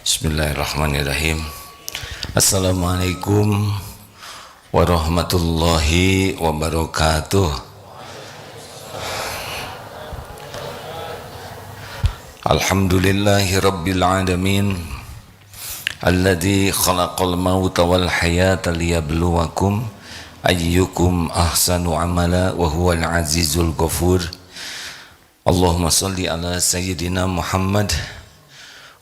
Bismillahirrahmanirrahim. Assalamualaikum warahmatullahi wabarakatuh. Alhamdulillahi rabbil alamin, alladzi khalaqal mauta wal hayata liyabluwakum ayyukum ahsanu amala wa huwal azizul ghafur. Allahumma shalli ala sayyidina Muhammad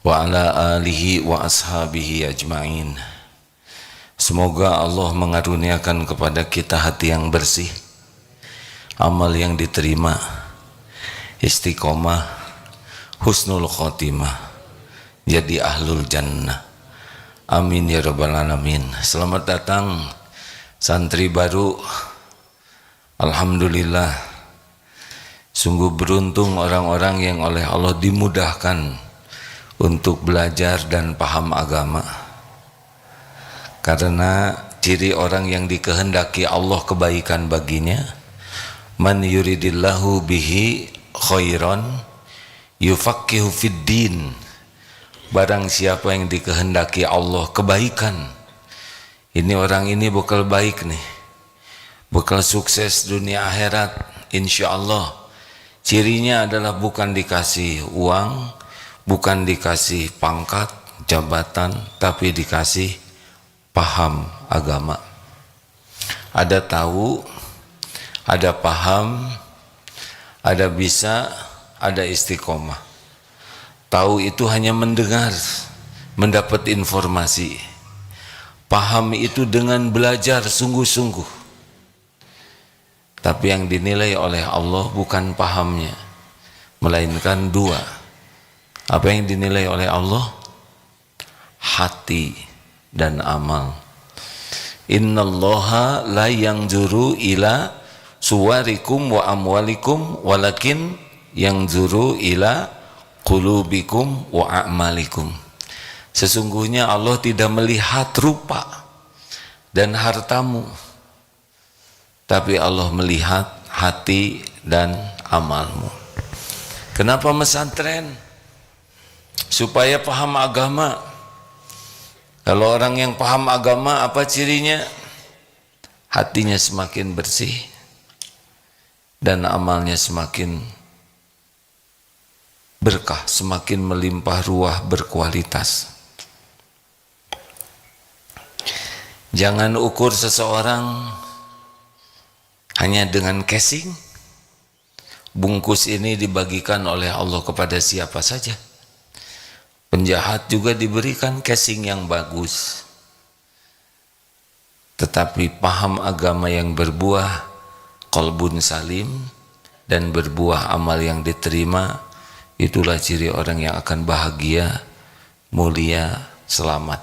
wa ala alihi wa ashabihi ajma'in. Semoga Allah mengaruniakan kepada kita hati yang bersih, amal yang diterima, istiqomah, husnul khotimah, jadi ahlul jannah. Amin ya rabbal alamin. Selamat datang santri baru. Alhamdulillah, sungguh beruntung orang-orang yang oleh Allah dimudahkan untuk belajar dan paham agama, karena ciri orang yang dikehendaki Allah kebaikan baginya, man yuridillahu bihi khairan yufaqihu fid din. Barang siapa yang dikehendaki Allah kebaikan, ini orang ini bakal baik nih, bakal sukses dunia akhirat insyaallah. Cirinya adalah bukan dikasih uang, bukan dikasih pangkat, jabatan, tapi dikasih paham agama. Ada tahu, ada paham, ada bisa, ada istiqomah. Tahu itu hanya mendengar, mendapat informasi. Paham itu dengan belajar sungguh-sungguh. Tapi yang dinilai oleh Allah bukan pahamnya, melainkan dua. Apa yang dinilai oleh Allah? Hati dan amal. Innallaha la yanzuru ila suwarikum wa amwalikum walakin yanzuru ila qulubikum wa a'malikum. Sesungguhnya Allah tidak melihat rupa dan hartamu, tapi Allah melihat hati dan amalmu. Kenapa pesantren? Supaya paham agama. Kalau orang yang paham agama, apa cirinya? Hatinya semakin bersih dan amalnya semakin berkah, semakin melimpah ruah, berkualitas. Jangan ukur seseorang hanya dengan casing. Bungkus ini dibagikan oleh Allah kepada siapa saja. Penjahat juga diberikan casing yang bagus, tetapi paham agama yang berbuah qalbun salim dan berbuah amal yang diterima, itulah ciri orang yang akan bahagia, mulia, selamat.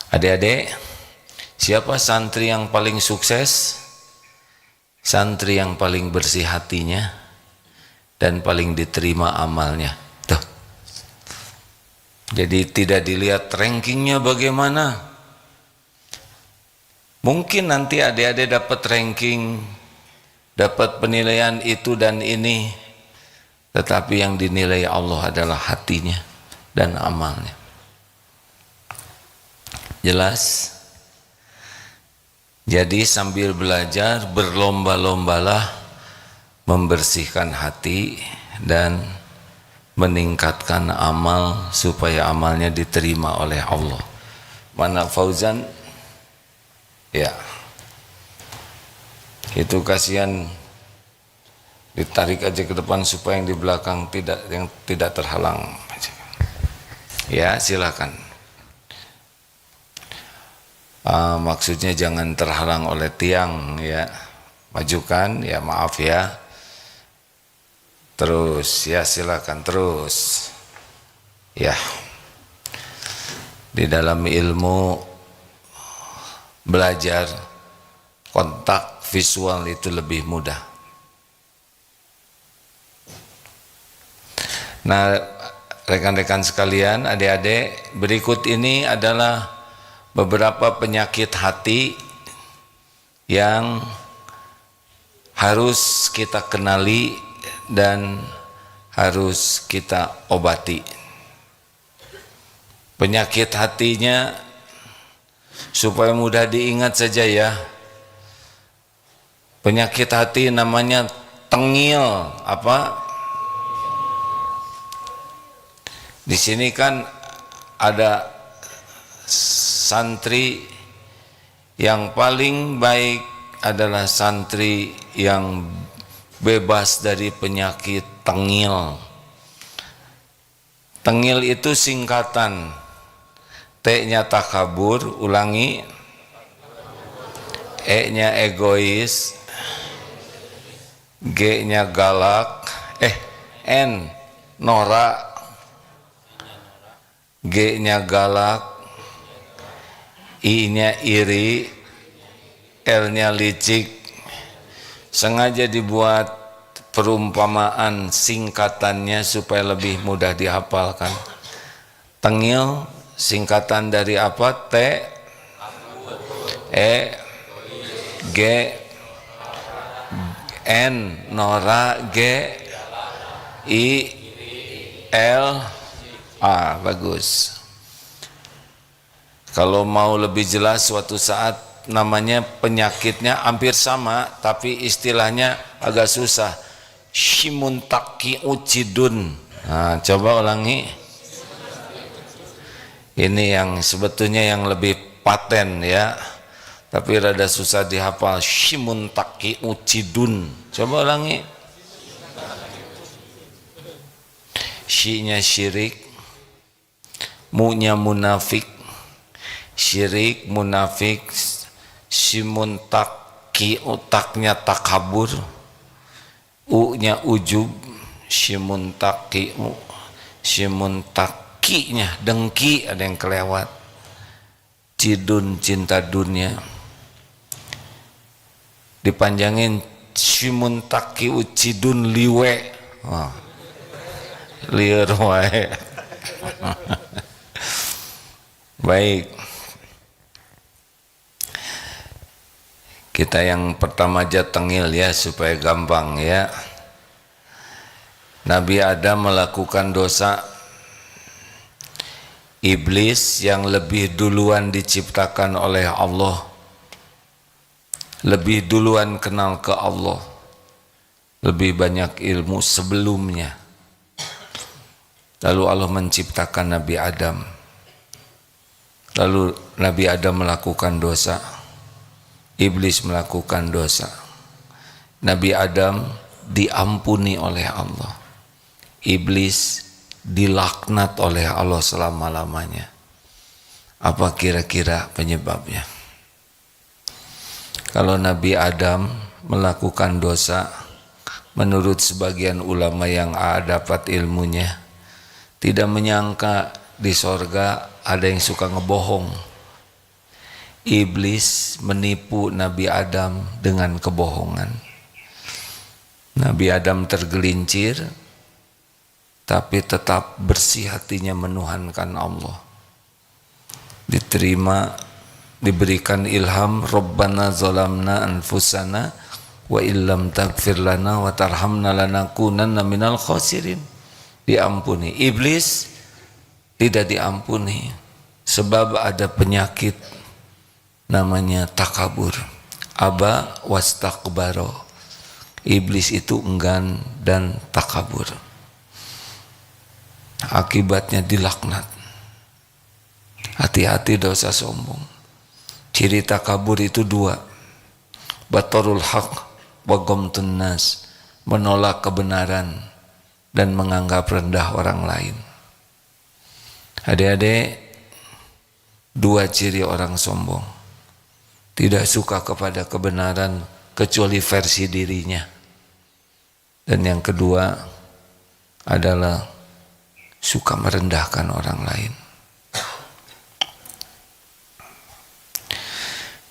Adik-adik, siapa santri yang paling sukses? Santri yang paling bersih hatinya dan paling diterima amalnya. Jadi tidak dilihat rankingnya bagaimana. Mungkin nanti adik-adik dapat ranking, dapat penilaian itu dan ini, tetapi yang dinilai Allah adalah hatinya dan amalnya. Jelas? Jadi sambil belajar, berlomba-lombalah membersihkan hati dan meningkatkan amal supaya amalnya diterima oleh Allah. Mana Fauzan? Ya, itu kasihan, ditarik aja ke depan supaya yang di belakang tidak terhalang. Ya, silakan. Maksudnya jangan terhalang oleh tiang, ya. Majukan, ya maaf ya. Terus, ya silakan terus. Ya, di dalam ilmu belajar, kontak visual itu lebih mudah. Nah, rekan-rekan sekalian, adik-adik, berikut ini adalah beberapa penyakit hati yang harus kita kenali dan harus kita obati. Penyakit hatinya supaya mudah diingat saja ya. Penyakit hati namanya tengil. Apa? Di sini kan ada santri yang paling baik adalah santri yang bebas dari penyakit tengil. Tengil itu singkatan. T-nya takabur, ulangi. E-nya egois. G-nya galak. N norak. G-nya galak. I-nya iri. L-nya licik. Sengaja dibuat perumpamaan singkatannya supaya lebih mudah dihafalkan. Tengil singkatan dari apa? T, E, G, N, Nora, G, I, L, A. Bagus. Kalau mau lebih jelas suatu saat namanya penyakitnya hampir sama tapi istilahnya agak susah. Shimuntaki ucidun. Nah, coba ulangi. Ini yang sebetulnya yang lebih paten ya, tapi rada susah dihafal. Shimuntaki ucidun. Coba ulangi. Shi-nya syirik, mu-nya munafik, syirik, munafik, shimuntaki utaknya takabur, u-nya ujub, shimuntaki shimuntakinya dengki, ada yang kelewat, cidun cinta dunia, dipanjangin shimuntaki ucidun liwe. Oh, liar wae. Baik, kita yang pertama aja tengil ya supaya gampang ya. Nabi Adam melakukan dosa. Iblis yang lebih duluan diciptakan oleh Allah, lebih duluan kenal ke Allah, lebih banyak ilmu sebelumnya. Lalu Allah menciptakan Nabi Adam. Lalu Nabi Adam melakukan dosa, Iblis melakukan dosa. Nabi Adam diampuni oleh Allah, Iblis dilaknat oleh Allah selama-lamanya. Apa kira-kira penyebabnya? Kalau Nabi Adam melakukan dosa, menurut sebagian ulama yang dapat ilmunya, tidak menyangka di sorga ada yang suka ngebohong. Iblis menipu Nabi Adam dengan kebohongan. Nabi Adam tergelincir, tapi tetap bersih hatinya menuhankan Allah. Diterima, diberikan ilham, Rabbana zalamna anfusana wa illam taghfir lana wa tarhamna lanakunanna minal khasirin. Diampuni. Iblis tidak diampuni sebab ada penyakit namanya takabur. Aba wastakbaro. Iblis itu enggan dan takabur. Akibatnya dilaknat. Hati-hati dosa sombong. Ciri takabur itu dua. Batarul haq wa ghamtun nas. Menolak kebenaran dan menganggap rendah orang lain. Adik-adik, dua ciri orang sombong. Tidak suka kepada kebenaran kecuali versi dirinya. Dan yang kedua adalah suka merendahkan orang lain.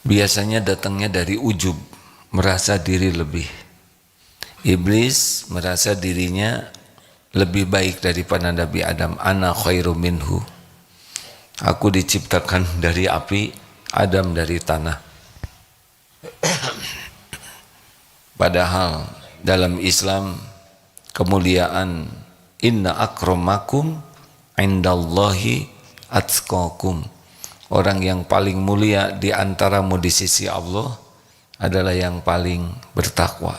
Biasanya datangnya dari ujub, merasa diri lebih. Iblis merasa dirinya lebih baik daripada Nabi Adam. Ana khairum minhu. Aku diciptakan dari api, Adam dari tanah. Padahal dalam Islam kemuliaan inna akramakum indallahi atqakum. Orang yang paling mulia di antaramu di sisi Allah adalah yang paling bertakwa.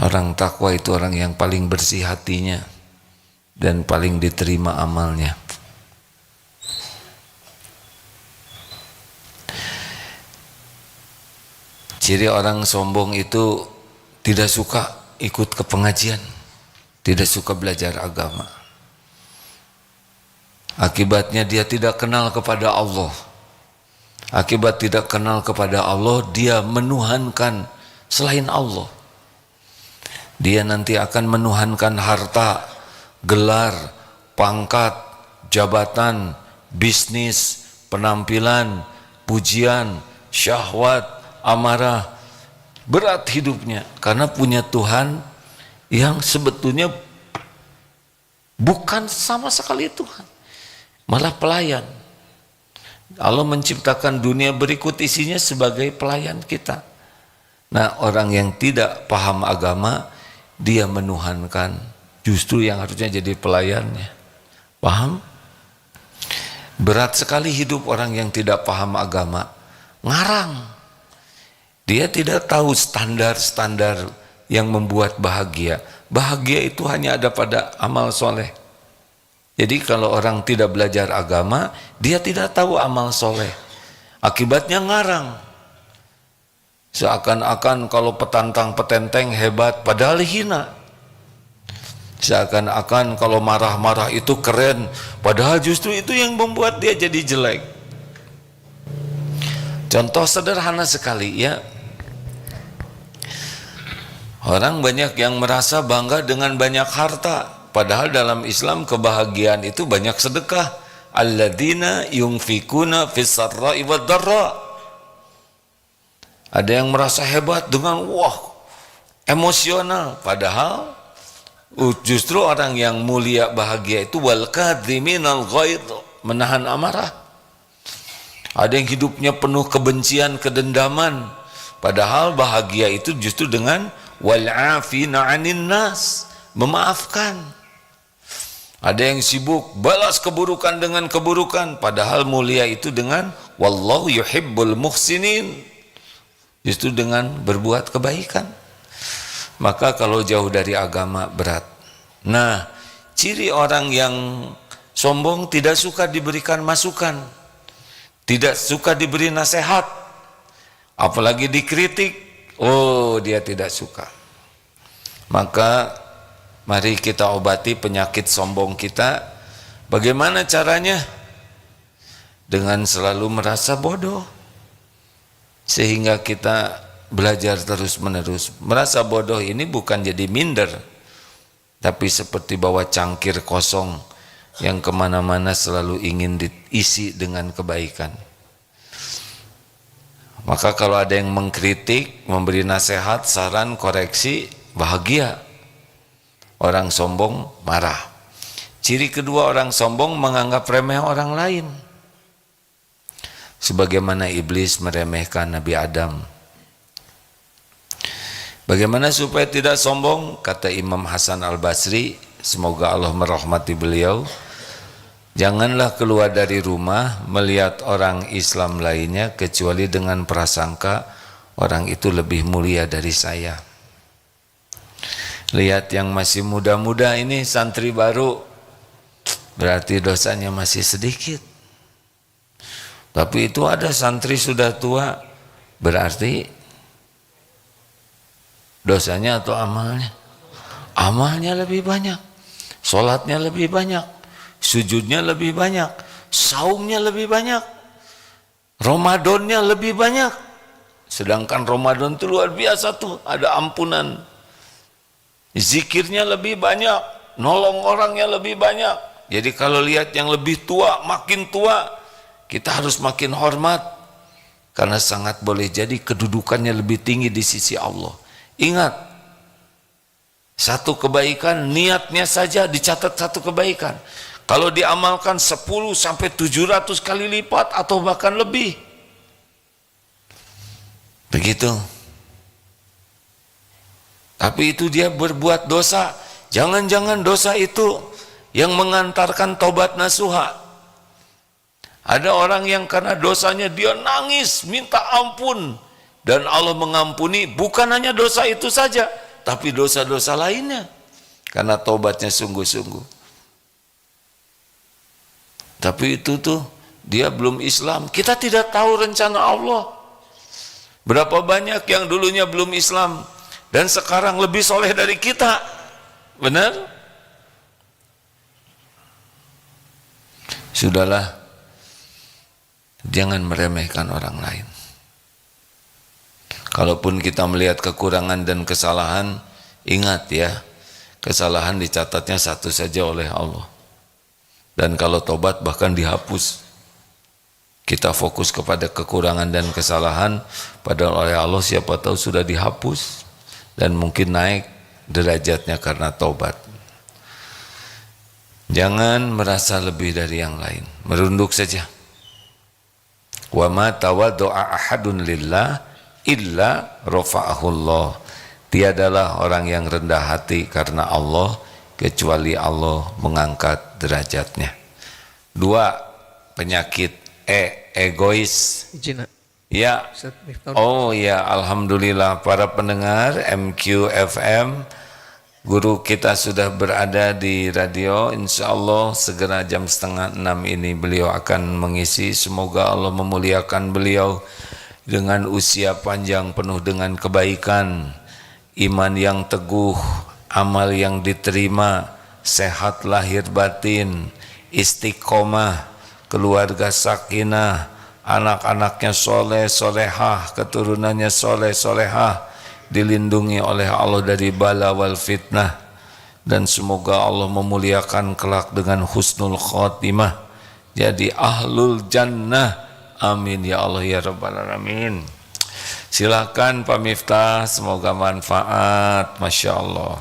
Orang takwa itu orang yang paling bersih hatinya dan paling diterima amalnya. Ciri orang sombong itu tidak suka ikut ke pengajian, tidak suka belajar agama. Akibatnya dia tidak kenal kepada Allah. Akibat tidak kenal kepada Allah, dia menuhankan selain Allah. Dia nanti akan menuhankan harta, gelar, pangkat, jabatan, bisnis, penampilan, pujian, syahwat, amarah. Berat hidupnya karena punya Tuhan yang sebetulnya bukan sama sekali Tuhan, malah pelayan. Allah menciptakan dunia berikut isinya sebagai pelayan kita. Nah, orang yang tidak paham agama, dia menuhankan justru yang harusnya jadi pelayannya. Paham? Berat sekali hidup orang yang tidak paham agama. Ngarang. Dia tidak tahu standar-standar yang membuat bahagia. Bahagia itu hanya ada pada amal soleh. Jadi kalau orang tidak belajar agama, dia tidak tahu amal soleh. Akibatnya ngarang. Seakan-akan kalau petantang-petenteng hebat, padahal hina. Seakan-akan kalau marah-marah itu keren, padahal justru itu yang membuat dia jadi jelek. Contoh sederhana sekali ya. Orang banyak yang merasa bangga dengan banyak harta, padahal dalam Islam kebahagiaan itu banyak sedekah. Alladzina yunfikuna fis sarra'i wad dharra. Ada yang merasa hebat dengan emosional, padahal justru orang yang mulia bahagia itu wal kadhiminal ghaidh, menahan amarah. Ada yang hidupnya penuh kebencian, kedendaman, padahal bahagia itu justru dengan wal afina 'anin nas, memaafkan. Ada yang sibuk balas keburukan dengan keburukan, padahal mulia itu dengan wallahu yuhibbul muhsinin, justru dengan berbuat kebaikan. Maka kalau jauh dari agama berat. Nah, ciri orang yang sombong tidak suka diberikan masukan, tidak suka diberi nasihat, apalagi dikritik. Oh, dia tidak suka. Maka mari kita obati penyakit sombong kita. Bagaimana caranya? Dengan selalu merasa bodoh, sehingga kita belajar terus menerus. Merasa bodoh ini bukan jadi minder, tapi seperti bawa cangkir kosong yang kemana-mana selalu ingin diisi dengan kebaikan. Maka kalau ada yang mengkritik, memberi nasihat, saran, koreksi, bahagia. Orang sombong marah. Ciri kedua orang sombong menganggap remeh orang lain. Sebagaimana iblis meremehkan Nabi Adam. Bagaimana supaya tidak sombong? Kata Imam Hasan Al-Basri, semoga Allah merahmati beliau, janganlah keluar dari rumah melihat orang Islam lainnya kecuali dengan prasangka orang itu lebih mulia dari saya. Lihat yang masih muda-muda ini, santri baru, berarti dosanya masih sedikit. Tapi itu ada santri sudah tua, berarti dosanya atau amalnya? Amalnya lebih banyak, sholatnya lebih banyak, sujudnya lebih banyak, saumnya lebih banyak, Ramadannya lebih banyak. Sedangkan Ramadan itu luar biasa tuh, ada ampunan. Zikirnya lebih banyak, nolong orangnya lebih banyak. Jadi kalau lihat yang lebih tua, makin tua, kita harus makin hormat, karena sangat boleh jadi kedudukannya lebih tinggi di sisi Allah. Ingat, satu kebaikan, niatnya saja dicatat satu kebaikan. Kalau diamalkan 10 sampai 700 kali lipat atau bahkan lebih. Begitu. Tapi itu dia berbuat dosa. Jangan-jangan dosa itu yang mengantarkan tobat nasuha. Ada orang yang karena dosanya dia nangis, minta ampun. Dan Allah mengampuni bukan hanya dosa itu saja, tapi dosa-dosa lainnya. Karena tobatnya sungguh-sungguh. Tapi itu tuh dia belum Islam. Kita tidak tahu rencana Allah. Berapa banyak yang dulunya belum Islam dan sekarang lebih soleh dari kita. Benar? Sudahlah, jangan meremehkan orang lain. Kalaupun kita melihat kekurangan dan kesalahan, ingat ya, kesalahan dicatatnya satu saja oleh Allah. Dan kalau tobat bahkan dihapus. Kita fokus kepada kekurangan dan kesalahan, padahal oleh Allah siapa tahu sudah dihapus dan mungkin naik derajatnya karena tobat. Jangan merasa lebih dari yang lain, merunduk saja. Wa ma tawaddu'a ahadun lillah illa rafa'ahullah. Tiadalah orang yang rendah hati karena Allah kecuali Allah mengangkat derajatnya. 2, penyakit egois. Ya. Oh ya, alhamdulillah para pendengar MQFM, guru kita sudah berada di radio. Insya Allah segera jam 5:30 ini beliau akan mengisi. Semoga Allah memuliakan beliau dengan usia panjang penuh dengan kebaikan, iman yang teguh, amal yang diterima, sehat lahir batin, istiqomah, keluarga sakinah, anak-anaknya soleh solehah, keturunannya soleh solehah, dilindungi oleh Allah dari bala wal fitnah, dan semoga Allah memuliakan kelak dengan husnul khotimah, jadi ahlul jannah. Amin ya Allah ya rabbal alamin. Silakan Pak Miftah, semoga manfaat. Masya Allah.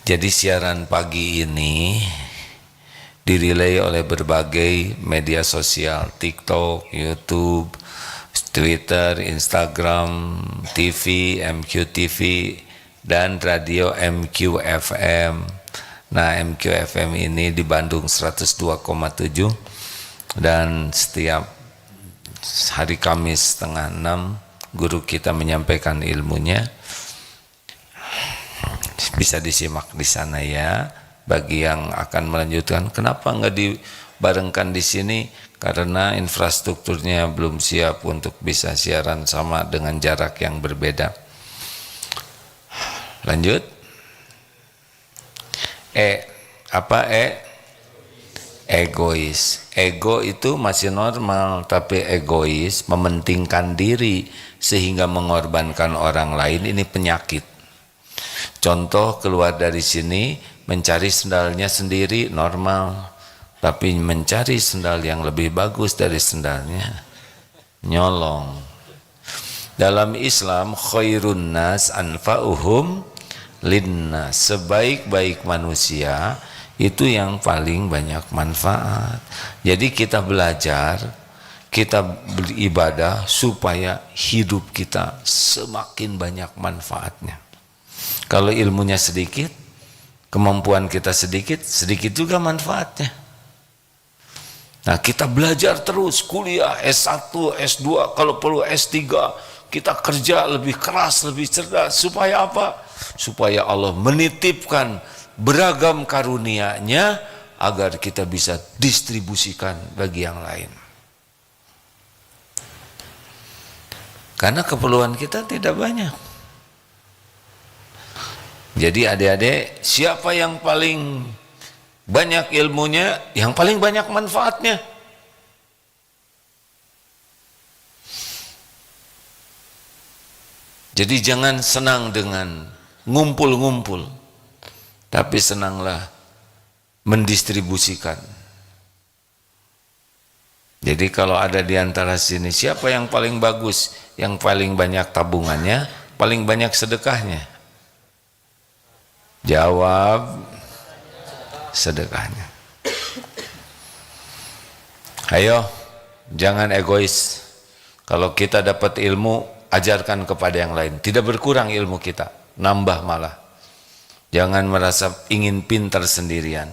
Jadi siaran pagi ini dirilai oleh berbagai media sosial, TikTok, YouTube, Twitter, Instagram, TV, MQTV, dan radio MQFM. Nah, MQFM ini di Bandung 102,7, dan setiap hari Kamis 5:30 guru kita menyampaikan ilmunya. Bisa disimak di sana ya. Bagi yang akan melanjutkan, kenapa nggak dibarengkan di sini? Karena infrastrukturnya belum siap untuk bisa siaran sama dengan jarak yang berbeda. Lanjut. Egois. Ego itu masih normal, tapi egois, mementingkan diri sehingga mengorbankan orang lain, ini penyakit. Contoh, keluar dari sini mencari sendalnya sendiri normal, tapi mencari sendal yang lebih bagus dari sendalnya nyolong. Dalam Islam, khairun nas anfa'uhum linnas, sebaik-baik manusia itu yang paling banyak manfaat. Jadi kita belajar, kita beribadah supaya hidup kita semakin banyak manfaatnya. Kalau ilmunya sedikit, kemampuan kita sedikit, sedikit juga manfaatnya. Nah, kita belajar terus, kuliah S1, S2, kalau perlu S3, kita kerja lebih keras, lebih cerdas, supaya apa? Supaya Allah menitipkan beragam karunia-Nya agar kita bisa distribusikan bagi yang lain. Karena keperluan kita tidak banyak. Jadi adik-adik, siapa yang paling banyak ilmunya, yang paling banyak manfaatnya? Jadi jangan senang dengan ngumpul-ngumpul, tapi senanglah mendistribusikan. Jadi kalau ada di antara sini, siapa yang paling bagus, yang paling banyak tabungannya, paling banyak sedekahnya? Jawab, sedekahnya. Ayo, jangan egois. Kalau kita dapat ilmu, ajarkan kepada yang lain. Tidak berkurang ilmu kita, nambah malah. Jangan merasa ingin pintar sendirian.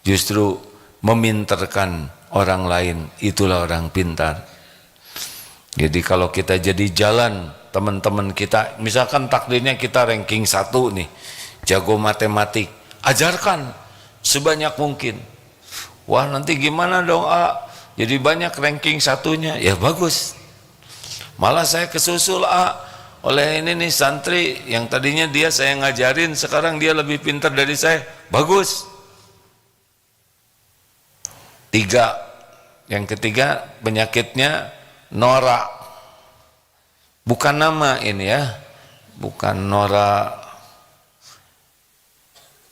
Justru memintarkan orang lain, itulah orang pintar. Jadi kalau kita jadi jalan, teman-teman kita, misalkan takdirnya kita ranking 1 nih, jago matematik, ajarkan sebanyak mungkin. Wah, nanti gimana dong, A? Jadi banyak ranking 1-nya. Ya bagus. Malah saya kesusul, A, oleh ini nih santri yang tadinya dia saya ngajarin, sekarang dia lebih pintar dari saya. Bagus. 3. Yang ketiga, penyakitnya norak. Bukan nama ini ya, bukan norak,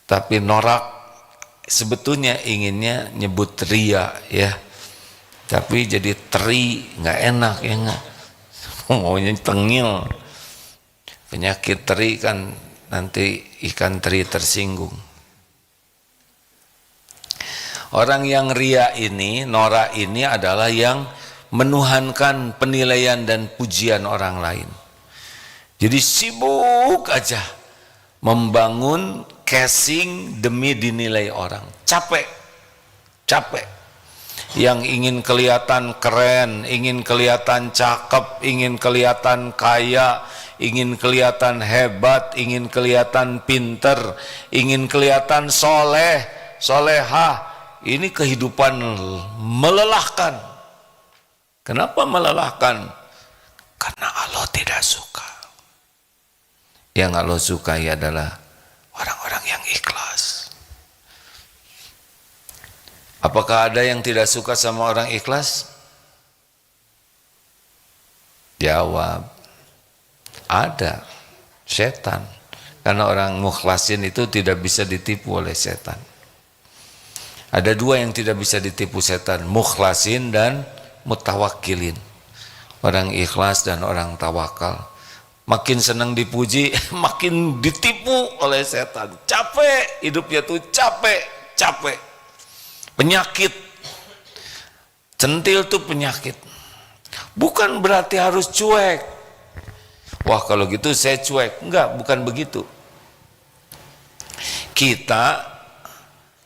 tapi norak. Sebetulnya inginnya nyebut ria ya, tapi jadi teri, nggak enak ya, nggak maunya tengil. Penyakit teri kan nanti ikan teri tersinggung. Orang yang ria ini, norak ini adalah yang menuhankan penilaian dan pujian orang lain. Jadi sibuk aja membangun casing demi dinilai orang. Capek. Yang ingin kelihatan keren, ingin kelihatan cakep, ingin kelihatan kaya, ingin kelihatan hebat, ingin kelihatan pinter, ingin kelihatan soleh, solehah. Ini kehidupan melelahkan. Kenapa melelahkan? Karena Allah tidak suka. Yang Allah sukai adalah orang-orang yang ikhlas. Apakah ada yang tidak suka sama orang ikhlas? Jawab, ada. Setan. Karena orang mukhlasin itu tidak bisa ditipu oleh setan. Ada 2 yang tidak bisa ditipu setan, mukhlasin dan mutawakkilin. Orang ikhlas dan orang tawakal. Makin senang dipuji, makin ditipu oleh setan. Capek, hidupnya tuh capek. Penyakit. Centil tuh penyakit. Bukan berarti harus cuek. Wah, kalau gitu saya cuek. Enggak, bukan begitu. Kita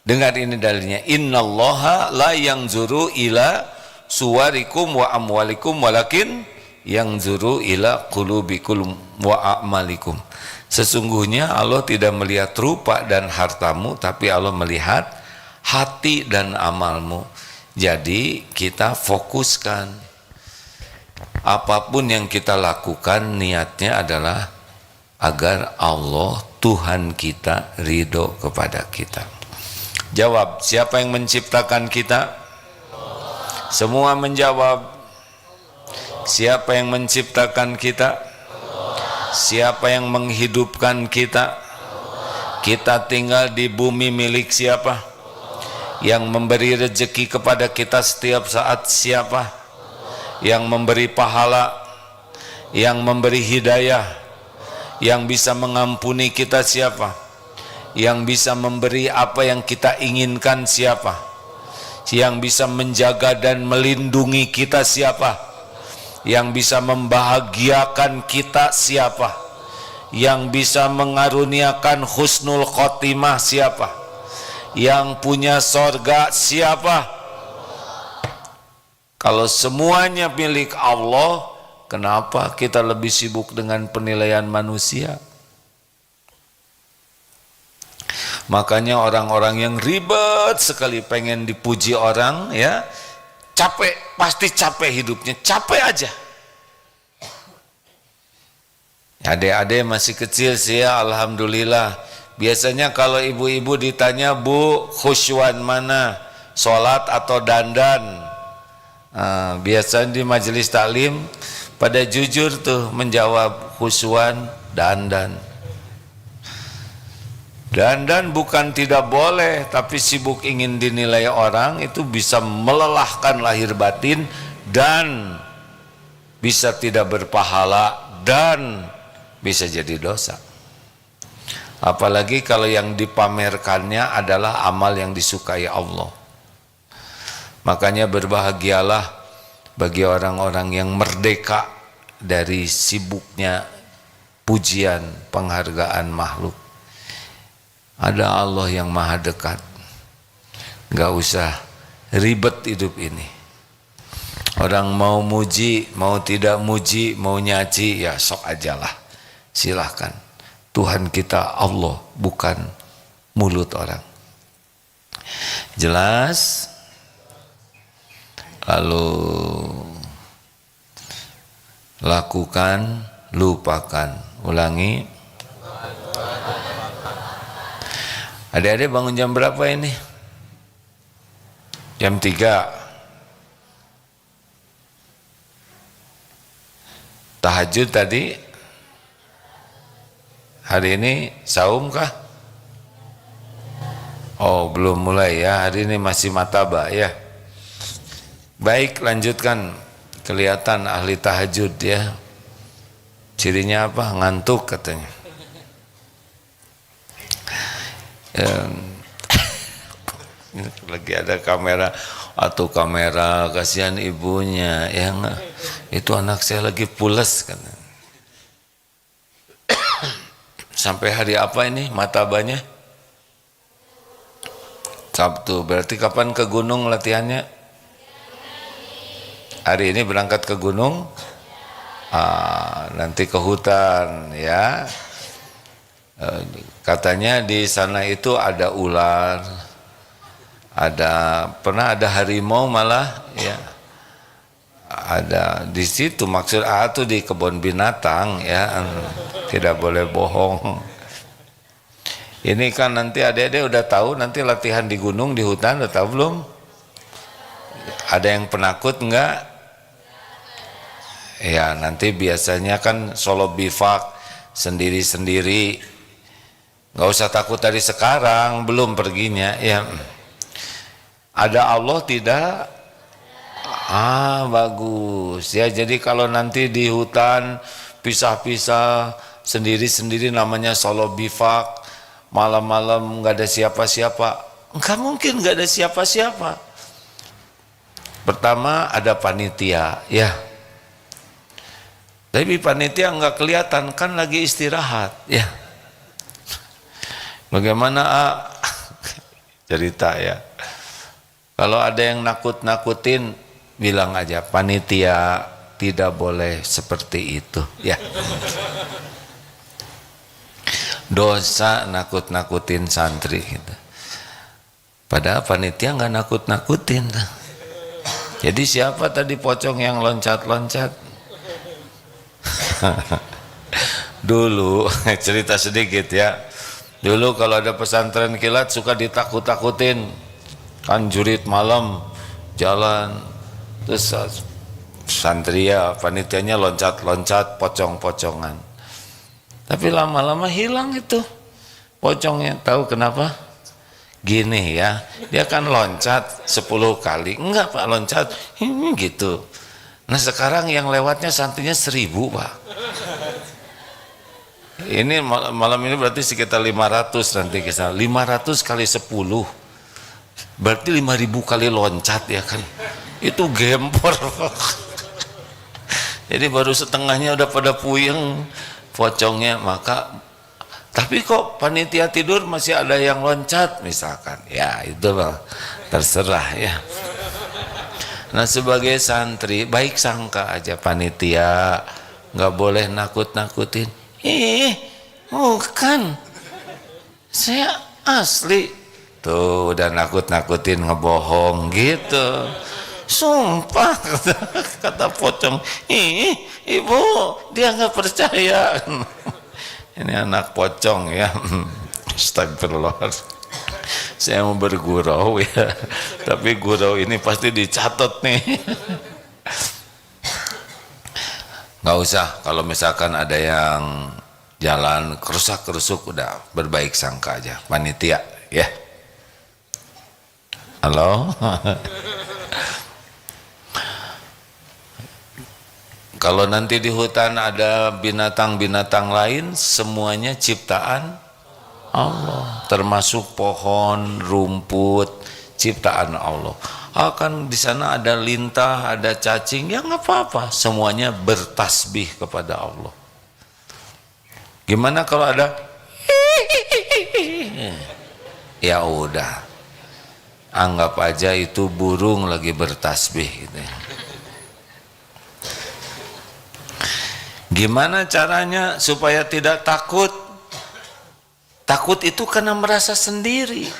dengar ini dalilnya. Innallaha la yanzuru ila suwarikum wa amwalikum walakin yanzuru ila qulubikum wa a'malikum. Sesungguhnya Allah tidak melihat rupa dan hartamu, tapi Allah melihat hati dan amalmu. Jadi kita fokuskan apapun yang kita lakukan, niatnya adalah agar Allah Tuhan kita ridho kepada kita. Jawab, siapa yang menciptakan kita? Semua menjawab, siapa yang menciptakan kita? Siapa yang menghidupkan kita? Kita tinggal di bumi milik siapa? Yang memberi rezeki kepada kita setiap saat siapa? Yang memberi pahala, yang memberi hidayah, yang bisa mengampuni kita siapa? Yang bisa memberi apa yang kita inginkan siapa? Yang bisa menjaga dan melindungi kita siapa? Yang bisa membahagiakan kita siapa? Yang bisa mengaruniakan husnul khotimah siapa? Yang punya sorga siapa? Kalau semuanya milik Allah, kenapa kita lebih sibuk dengan penilaian manusia? Makanya orang-orang yang ribet sekali pengen dipuji orang, ya capek, pasti capek hidupnya, capek aja. Adik-adik masih kecil sih ya, alhamdulillah. Biasanya kalau ibu-ibu ditanya, Bu, khusyuan mana? Sholat atau dandan? Biasanya di majelis taklim pada jujur tuh menjawab khusyuan, dandan. Dandan bukan tidak boleh, tapi sibuk ingin dinilai orang itu bisa melelahkan lahir batin dan bisa tidak berpahala dan bisa jadi dosa. Apalagi kalau yang dipamerkannya adalah amal yang disukai Allah. Makanya berbahagialah bagi orang-orang yang merdeka dari sibuknya pujian penghargaan makhluk. Ada Allah yang maha dekat, gak usah ribet hidup ini. Orang mau muji, mau tidak muji, mau nyaci, ya sok ajalah, silahkan. Tuhan kita Allah, bukan mulut orang. Jelas? Lalu lakukan, lupakan. Ulangi. Adik-adik bangun jam berapa ini? Jam 3. Tahajud tadi. Hari ini saum kah? Oh, belum mulai ya. Hari ini masih mataba ya. Baik, lanjutkan. Kelihatan ahli tahajud ya. Cirinya apa? Ngantuk katanya. Lagi ada kamera atau kamera, kasihan ibunya yang itu anak saya lagi pules kan. Sampai hari apa ini matabanya? Sabtu. Berarti kapan ke gunung latihannya? Hari ini berangkat ke gunung, nanti ke hutan ya. Katanya di sana itu ada ular, pernah ada harimau malah ya. Ada di situ, maksud itu di kebun binatang ya, tidak boleh bohong. Ini kan nanti adik-adik udah tahu nanti latihan di gunung di hutan, udah tahu belum? Ada yang penakut enggak? Ya nanti biasanya kan solo bivak sendiri-sendiri, nggak usah takut dari sekarang, belum perginya ya. Ada Allah tidak? Bagus ya. Jadi kalau nanti di hutan pisah-pisah sendiri-sendiri namanya solo bivak, malam-malam nggak ada siapa-siapa, nggak mungkin nggak ada siapa-siapa. Pertama ada panitia ya. Tapi panitia nggak kelihatan kan lagi istirahat ya. Bagaimana cerita ya? Kalau ada yang nakut-nakutin, bilang aja panitia tidak boleh seperti itu ya. Dosa nakut-nakutin santri gitu. Padahal panitia nggak nakut-nakutin. Jadi siapa tadi pocong yang loncat-loncat? Dulu cerita sedikit ya. Dulu kalau ada pesantren kilat suka ditakut-takutin kan, jurit malam jalan, terus santri ya panitianya loncat-loncat pocong-pocongan. Tapi lama-lama hilang itu pocongnya. Tahu kenapa? Gini ya, dia kan loncat 10 kali, enggak Pak, loncat gitu. Nah sekarang yang lewatnya santrinya 1000 Pak. Ini malam ini berarti sekitar 500 nanti kisah. 500 kali 10 berarti 5000 kali loncat ya kan. Itu gempor. Jadi baru setengahnya udah pada puyeng pocongnya. Maka tapi kok panitia tidur masih ada yang loncat misalkan. Ya itu Pak, terserah ya. Nah sebagai santri baik sangka aja panitia, nggak boleh nakut-nakutin. Bukan, saya asli. Tuh udah nakut-nakutin, ngebohong gitu. Sumpah kata pocong. Ibu dia nggak percaya. Ini anak pocong ya. Astagfirullah. Saya mau bergurau ya, tapi gurau ini pasti dicatat nih. Nggak usah kalau misalkan ada yang jalan kerusak-kerusuk, udah berbaik sangka aja panitia ya. Halo. Kalau nanti di hutan ada binatang-binatang lain, semuanya ciptaan Allah, termasuk pohon, rumput, ciptaan Allah. Kan di sana ada lintah, ada cacing, ya nggak apa-apa, semuanya bertasbih kepada Allah. Gimana kalau ada ya udah, anggap aja itu burung lagi bertasbih gitu ya. Gimana caranya supaya tidak takut? Takut itu karena merasa sendiri.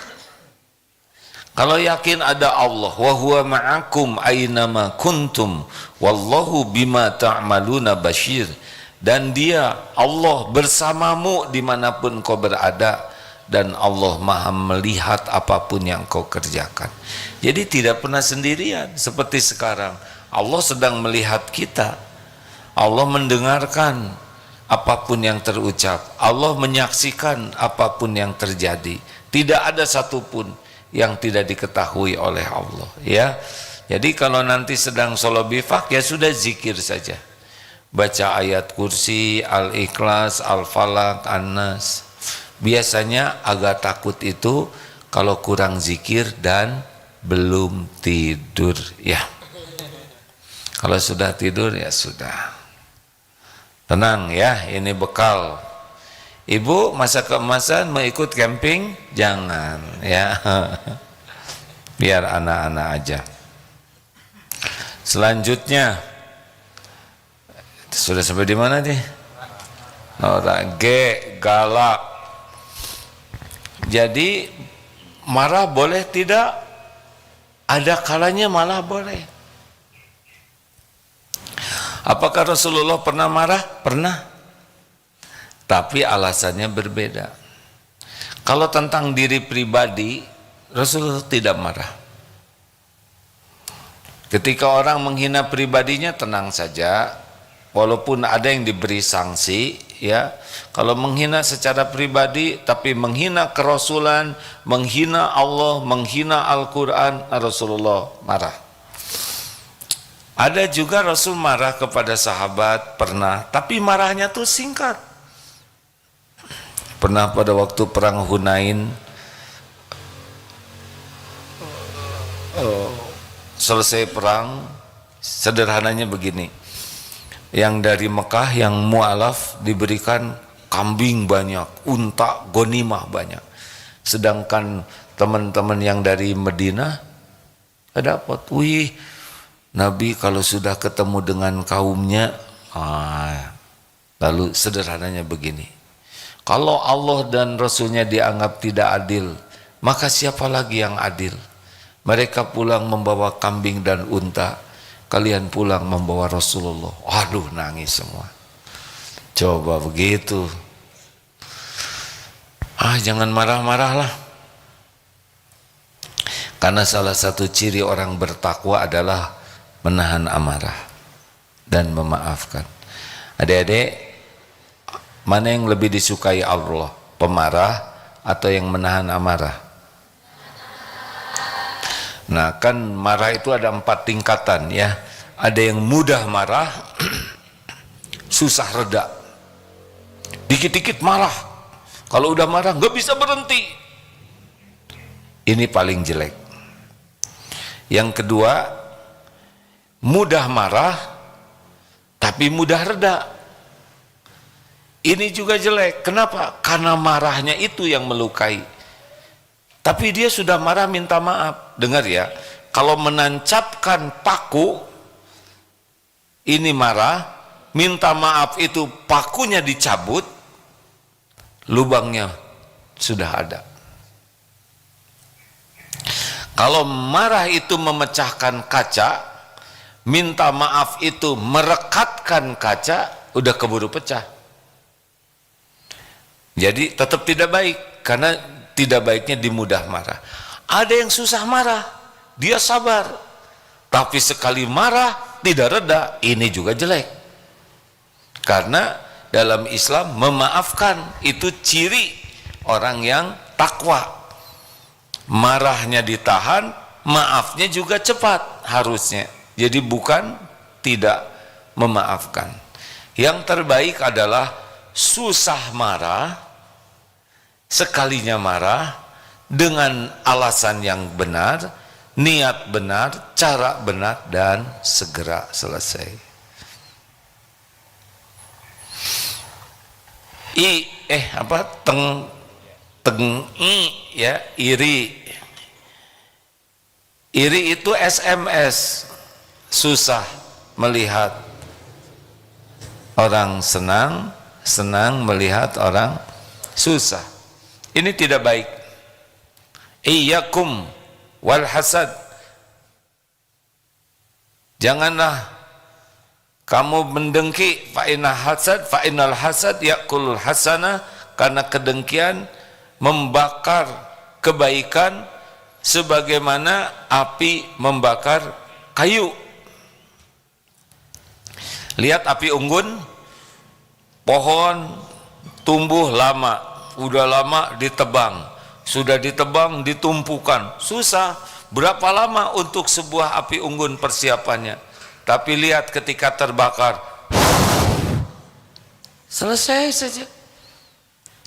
Kalau yakin ada Allah, wa huwa ma'akum aynama kuntum wallahu bima ta'maluna basyir, dan dia Allah bersamamu dimanapun kau berada, dan Allah maha melihat apapun yang kau kerjakan. Jadi tidak pernah sendirian. Seperti sekarang Allah sedang melihat kita, Allah mendengarkan apapun yang terucap, Allah menyaksikan apapun yang terjadi. Tidak ada satupun yang tidak diketahui oleh Allah, ya. Jadi kalau nanti sedang sholat bifak, ya sudah zikir saja, baca ayat kursi, al-ikhlas, al-falak, an-nas. Biasanya agak takut itu kalau kurang zikir dan belum tidur, ya. Kalau sudah tidur, ya sudah, tenang ya, ini bekal. Ibu masa keemasan mau ikut camping? Jangan ya, biar anak-anak aja. Selanjutnya sudah sampai di mana nih? Orang G, galak. Jadi marah boleh tidak? Ada kalanya malah boleh. Apakah Rasulullah pernah marah? Pernah. Tapi alasannya berbeda. Kalau tentang diri pribadi, Rasulullah tidak marah. Ketika orang menghina pribadinya, tenang saja, walaupun ada yang diberi sanksi, ya. Kalau menghina secara pribadi, tapi menghina kerasulan, menghina Allah, menghina Al-Quran, Rasulullah marah. Ada juga Rasul marah kepada sahabat, pernah, tapi marahnya tuh singkat. Pernah pada waktu perang Hunain, selesai perang, sederhananya begini, yang dari Mekah, yang mu'alaf diberikan kambing banyak, unta, gonimah banyak, sedangkan teman-teman yang dari Madinah dapat, wih, Nabi kalau sudah ketemu dengan kaumnya, lalu sederhananya begini, kalau Allah dan Rasulnya dianggap tidak adil, maka siapa lagi yang adil? Mereka pulang membawa kambing dan unta, kalian pulang membawa Rasulullah. Aduh, nangis semua. Coba begitu. Jangan marah-marahlah. Karena salah satu ciri orang bertakwa adalah menahan amarah dan memaafkan. Adik-adik, mana yang lebih disukai Allah? Pemarah atau yang menahan amarah? Nah, kan marah itu ada 4 tingkatan ya. Ada yang mudah marah, susah reda, dikit-dikit marah, kalau udah marah nggak bisa berhenti. Ini paling jelek. Yang kedua, mudah marah tapi mudah reda. Ini juga jelek. Kenapa? Karena marahnya itu yang melukai. Tapi dia sudah marah minta maaf. Dengar ya, kalau menancapkan paku, ini marah, minta maaf itu pakunya dicabut, lubangnya sudah ada. Kalau marah itu memecahkan kaca, minta maaf itu merekatkan kaca, udah keburu pecah. Jadi tetap tidak baik, karena tidak baiknya dimudah marah. Ada yang susah marah, dia sabar, tapi sekali marah tidak reda, ini juga jelek. Karena dalam Islam memaafkan itu ciri orang yang takwa. Marahnya ditahan, maafnya juga cepat harusnya. Jadi bukan tidak memaafkan. Yang terbaik adalah susah marah, sekalinya marah dengan alasan yang benar, niat benar, cara benar, dan segera selesai. Ya, iri. Iri itu SMS, susah melihat orang senang, senang melihat orang susah. Ini tidak baik. Iyyakum wal hasad. Janganlah kamu mendengki, fa innal hasad yakulul hasanah, karena kedengkian membakar kebaikan sebagaimana api membakar kayu. Lihat api unggun, pohon tumbuh lama, udah lama ditebang, sudah ditebang ditumpukan, susah. Berapa lama untuk sebuah api unggun persiapannya? Tapi lihat ketika terbakar, selesai saja.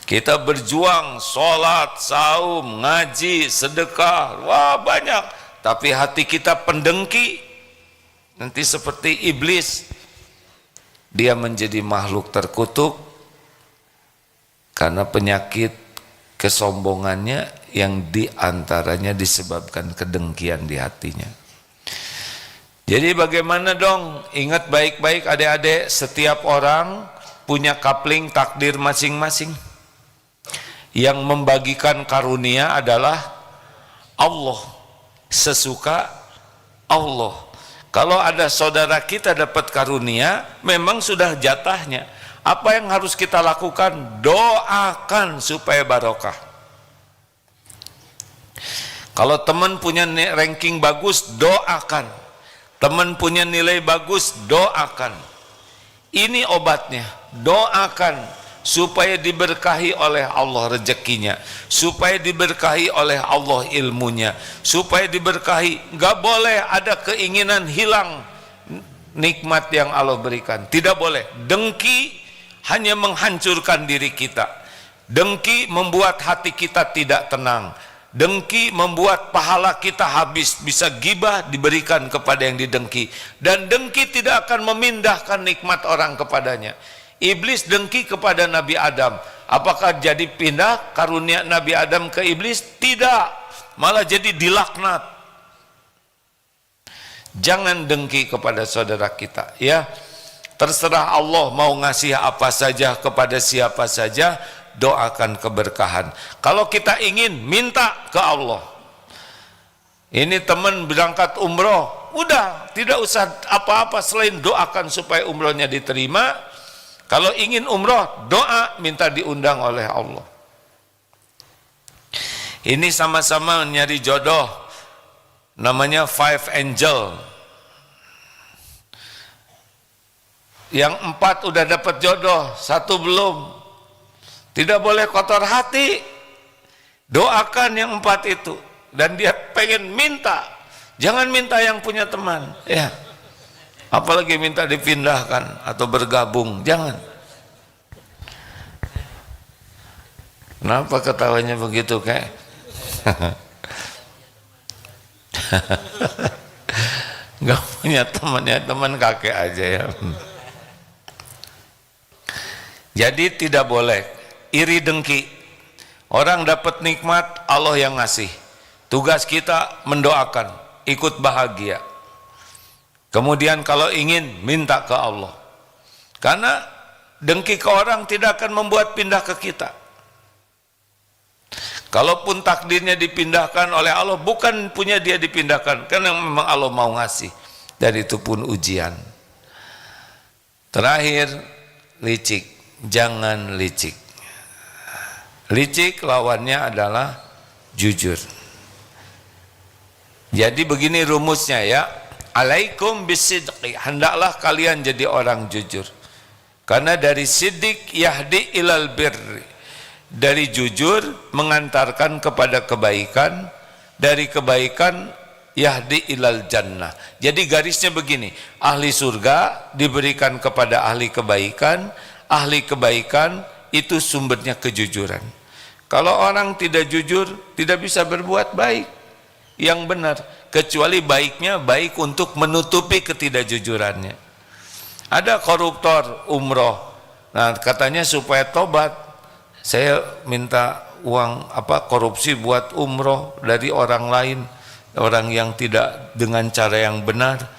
Kita berjuang, sholat, saum, ngaji, sedekah, wah banyak. Tapi hati kita pendengki, nanti seperti iblis. Dia menjadi makhluk terkutuk karena penyakit kesombongannya yang diantaranya disebabkan kedengkian di hatinya. Jadi bagaimana dong? Ingat baik-baik adik-adik, setiap orang punya kapling takdir masing-masing. Yang membagikan karunia adalah Allah, sesuka Allah. Kalau ada saudara kita dapat karunia, memang sudah jatahnya. Apa yang harus kita lakukan? Doakan supaya barokah. Kalau teman punya ranking bagus, doakan. Teman punya nilai bagus, doakan. Ini obatnya, doakan supaya diberkahi oleh Allah rezekinya, supaya diberkahi oleh Allah ilmunya, supaya diberkahi. Gak boleh ada keinginan hilang nikmat yang Allah berikan, tidak boleh. Dengki hanya menghancurkan diri kita. Dengki membuat hati kita tidak tenang. Dengki membuat pahala kita habis, bisa gibah diberikan kepada yang didengki, dan dengki tidak akan memindahkan nikmat orang kepadanya. Iblis dengki kepada Nabi Adam, apakah jadi pindah karunia Nabi Adam ke iblis? Tidak, malah jadi dilaknat. Jangan dengki kepada saudara kita, ya. Terserah Allah mau ngasih apa saja kepada siapa saja, doakan keberkahan. Kalau kita ingin, minta ke Allah. Ini teman berangkat umroh, udah tidak usah apa-apa selain doakan supaya umrohnya diterima. Kalau ingin umroh, doa minta diundang oleh Allah. Ini sama-sama nyari jodoh, namanya Five Angel. Yang 4 udah dapat jodoh, 1 belum. Tidak boleh kotor hati. Doakan yang 4 itu, dan dia pengen minta. Jangan minta yang punya teman, ya. Apalagi minta dipindahkan atau bergabung, jangan. Kenapa ketawanya begitu, kayak? Gak punya teman, ya teman kakek aja ya. Jadi tidak boleh iri dengki. Orang dapat nikmat, Allah yang ngasih. Tugas kita mendoakan, ikut bahagia. Kemudian kalau ingin, minta ke Allah. Karena dengki ke orang tidak akan membuat pindah ke kita. Kalaupun takdirnya dipindahkan oleh Allah, bukan punya dia dipindahkan, karena memang Allah mau ngasih. Dan itu pun ujian. Terakhir, licik. Jangan licik. Licik lawannya adalah jujur. Jadi begini rumusnya, ya. Alaikum bisidqi, hendaklah kalian jadi orang jujur. Karena dari sidik yahdi ilal birri, dari jujur mengantarkan kepada kebaikan, dari kebaikan yahdi ilal jannah. Jadi garisnya begini, ahli surga diberikan kepada ahli kebaikan itu sumbernya kejujuran. Kalau orang tidak jujur, tidak bisa berbuat baik yang benar. kecuali baiknya baik untuk menutupi ketidakjujurannya. Ada koruptor umroh, nah katanya supaya tobat, saya minta uang korupsi buat umroh dari orang lain, orang yang tidak dengan cara yang benar,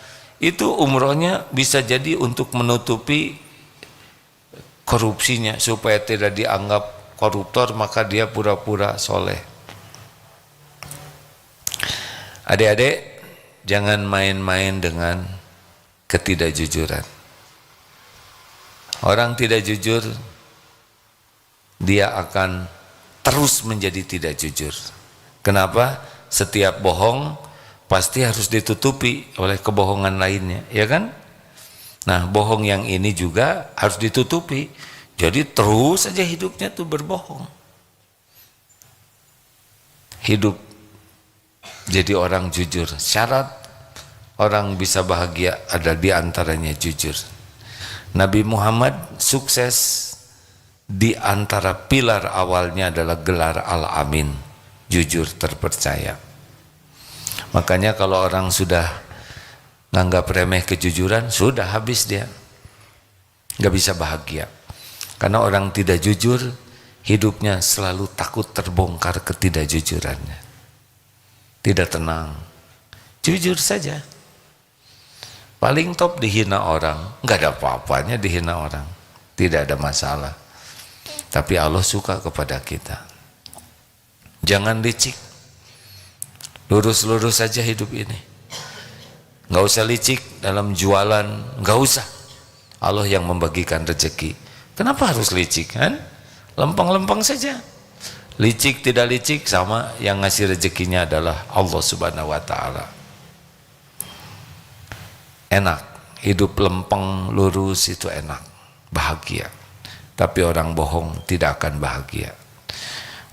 itu umrohnya bisa jadi untuk menutupi korupsinya supaya tidak dianggap koruptor, maka dia pura-pura soleh. Adik-adik, jangan main-main dengan ketidakjujuran. Orang tidak jujur, dia akan terus menjadi tidak jujur. Kenapa? Setiap bohong pasti harus ditutupi oleh kebohongan lainnya, ya kan? Nah, bohong yang ini juga harus ditutupi. Jadi terus saja hidupnya tuh berbohong. Hidup jadi orang jujur. Syarat orang bisa bahagia ada di antaranya jujur. Nabi Muhammad sukses di antara pilar awalnya adalah gelar Al-Amin, jujur terpercaya. Makanya kalau orang sudah nganggap remeh kejujuran, sudah habis dia, nggak bisa bahagia. Karena orang tidak jujur, hidupnya selalu takut terbongkar ketidakjujurannya, tidak tenang. Jujur saja. Paling top dihina orang, nggak ada apa-apanya dihina orang, tidak ada masalah. Tapi Allah suka kepada kita. Jangan licik, lurus-lurus saja hidup ini. Nggak usah licik dalam jualan, nggak usah. Allah yang membagikan rezeki. Kenapa harus licik kan? Lempeng-lempeng saja. Licik tidak licik sama, yang ngasih rezekinya adalah Allah Subhanahu wa Ta'ala. Enak, hidup lempeng lurus itu enak, bahagia. Tapi orang bohong tidak akan bahagia.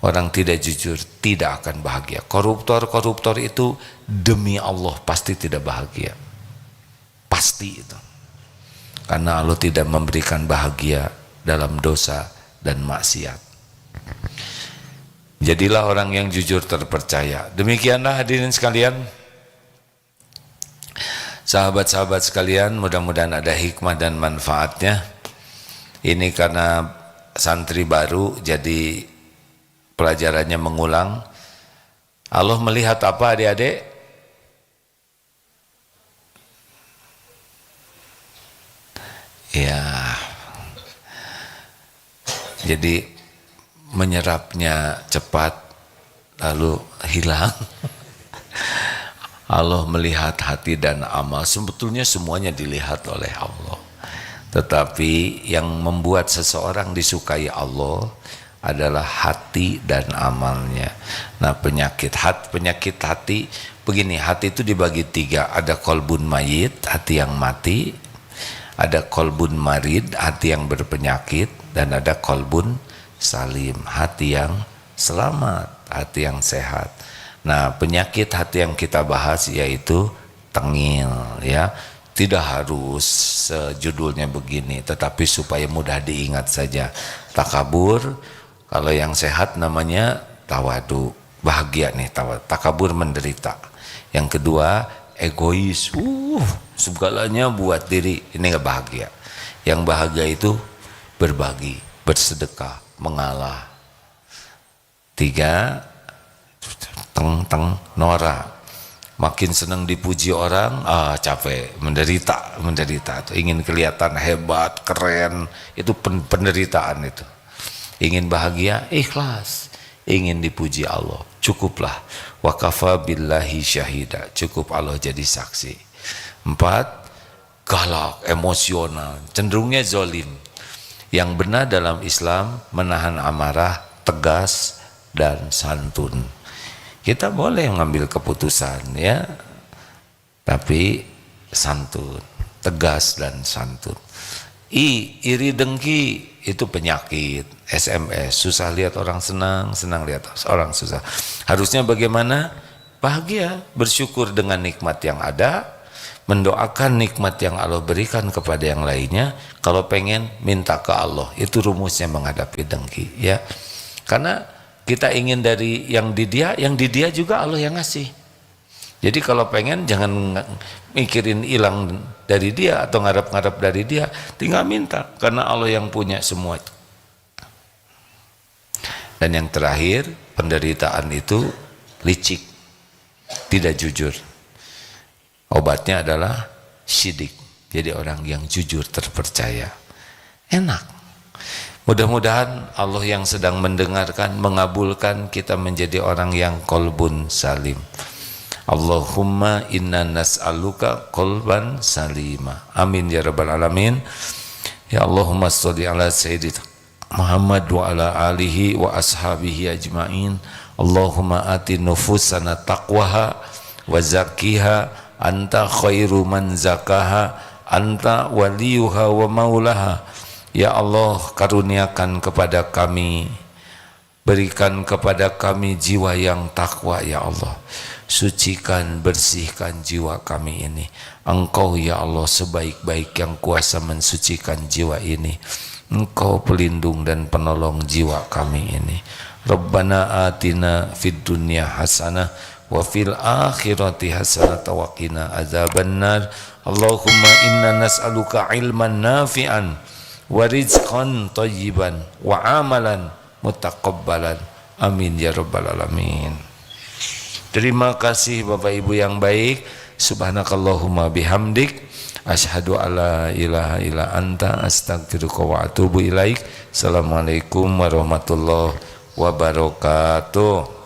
Orang tidak jujur tidak akan bahagia. Koruptor itu demi Allah pasti tidak bahagia. Pasti itu. Karena Allah tidak memberikan bahagia dalam dosa dan maksiat. Jadilah orang yang jujur terpercaya. Demikianlah hadirin sekalian, sahabat-sahabat sekalian, mudah-mudahan ada hikmah dan manfaatnya. Ini karena santri baru jadi pelajarannya mengulang. Allah melihat apa adik-adik? Ya, jadi menyerapnya cepat lalu hilang. Allah melihat hati dan amal. Sebetulnya semuanya dilihat oleh Allah. Tetapi yang membuat seseorang disukai Allah adalah hati dan amalnya. Nah, penyakit hati begini, hati itu dibagi tiga. Ada kolbun mayit, hati yang mati. Ada kolbun marid, hati yang berpenyakit. Dan ada kolbun salim, hati yang selamat, hati yang sehat. Nah, penyakit hati yang kita bahas yaitu tengil, ya. Tidak harus judulnya begini, tetapi supaya mudah diingat saja. Takabur, kalau yang sehat namanya tawadu, bahagia nih tawadu. Takabur menderita. Yang kedua egois, segalanya buat diri, ini nggak bahagia. Yang bahagia itu berbagi, bersedekah, mengalah. Tiga, norak, makin senang dipuji orang, capek, menderita tuh. Ingin kelihatan hebat, keren, itu penderitaan itu. Ingin bahagia, ikhlas. Ingin dipuji Allah, cukuplah. Wa kafa billahi syahida, cukup Allah jadi saksi. 4, galak, emosional, cenderungnya zolim. Yang benar dalam Islam menahan amarah, tegas dan santun. Kita boleh mengambil keputusan, ya, tapi santun, tegas dan santun. Iri dengki itu penyakit. SMS, susah lihat orang senang, senang lihat orang susah. Harusnya bagaimana? Bahagia, bersyukur dengan nikmat yang ada, mendoakan nikmat yang Allah berikan kepada yang lainnya. Kalau pengen, minta ke Allah. Itu rumusnya menghadapi dengki, ya. Karena kita ingin dari yang di dia juga Allah yang ngasih. Jadi kalau pengen jangan mikirin hilang dari dia atau ngarep-ngarep dari dia, tinggal minta karena Allah yang punya semua itu. Dan yang terakhir, penderitaan itu licik, tidak jujur. Obatnya adalah syidik. Jadi orang yang jujur terpercaya. Enak. Mudah-mudahan Allah yang sedang mendengarkan mengabulkan kita menjadi orang yang qalbun salim. Allahumma inna nas'aluka qalban salima. Amin ya rabbal alamin. Ya Allahumma sholli ala sayyidina Muhammad wa ala alihi wa ashabihi ajmain. Allahumma ati nufusana taqwaha wa zakkiha anta khairu man zakaha anta waliyuha wa maulaha. Ya Allah, karuniakan kepada kami, berikan kepada kami jiwa yang takwa ya Allah. Sucikan, bersihkan jiwa kami ini. Engkau ya Allah sebaik-baik yang kuasa mensucikan jiwa ini. Engkau pelindung dan penolong jiwa kami ini. Rabbana atina fid dunya hasanah wa fil akhirati hasanah wa qina adzabannar. Allahumma inna nas'aluka ilman nafi'an wa rizqan thayyiban wa amalan mutaqabbalan. Amin ya rabbal alamin. Terima kasih Bapak Ibu yang baik. Subhanakallahumma bihamdik asyhadu alla ilaha illa anta astaghfiruka wa atubu ilaik. Assalamualaikum warahmatullahi wabarakatuh.